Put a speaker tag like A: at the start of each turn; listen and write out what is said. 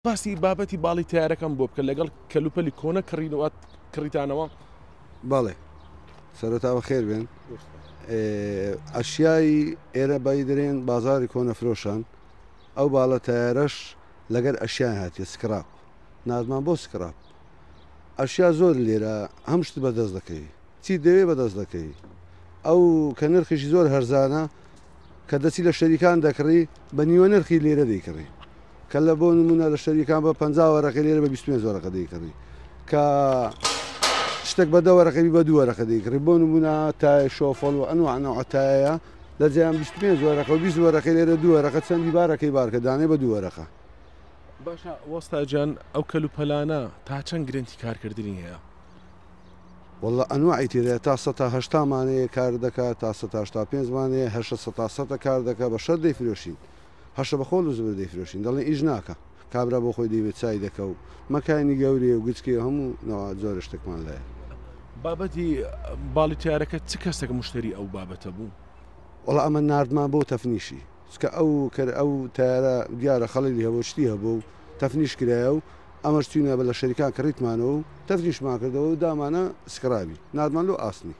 A: باسی بابەتی باڵی تیارەکەم بۆ بکە لەگەڵ کەلوپەلی کۆنە کڕینەوە کڕیتانەوە.
B: بەڵێ سەرەتاوە خێر بێن. ئەشیایی ئێرە بای دەرێن بازاری کۆنەفرۆشان ئەو باڵە تایارەش لەگەر ئەشیان هاتیە سکراپ نازمان بۆ سکراپ ئەشیا زۆر لێرە هەم شت بەدەست دەکەی چی دەوێ بەدەست دەکەی ئەو کە نرخیشی زۆر هەرزانە کە دەچی لە شەریکان دەکڕی بە نیوە نرخی لێرە دەیکڕی کە لە بۆ نمونە لە شەریکان بە 50 وەرەقە لێرە بە 25 وەرەقە دەیکڕی کە شتێک بە 10 وەرەقەی بە 2 وەرەقە دەیکڕی بۆ نمونە تای شۆفڵ و ئەنوع تایە لە جیان 25 وەرەقە و 20 وەرەقەی لێرە 2 وەرەقە چەندی بارەکەی بارکە دانێ بە 2 وەرەقە.
A: باشە وەستاجان ئەو کەلوپەلانە تا چەند گرنتی کارکردنی هەیە؟
B: والله ئەنوعی تێدە تا 180 مانەیە کار دەکات تا 185 مانەیە 800 کار دەکات بە شەر دەیفرۆشین هەشە بە خۆڵ و زبر دەیفرۆشین دەڵێن ئیش ناکە کابرا بۆ خۆی دەیوێت چای دەکە و مەکانی گەورێ و گچکی هەموو نەوە زۆر شتێکمان لایە.
A: بابەتی باڵی تیارەکە چ کەسێک مشتری ئەو بابەتە بوو؟
B: وڵا ئەمە نردمان بۆ تەفنیشی چکە ئەو تایارە دیارە خەڵی هەبوو شتی هەبوو و تەفنیش کرایە و ئەمەش چوینە بە لە شەریکان کڕیتمانەوە و تەفنیشمان کردەوە و دامانە سکرابی نردمان لۆ ئاسنی.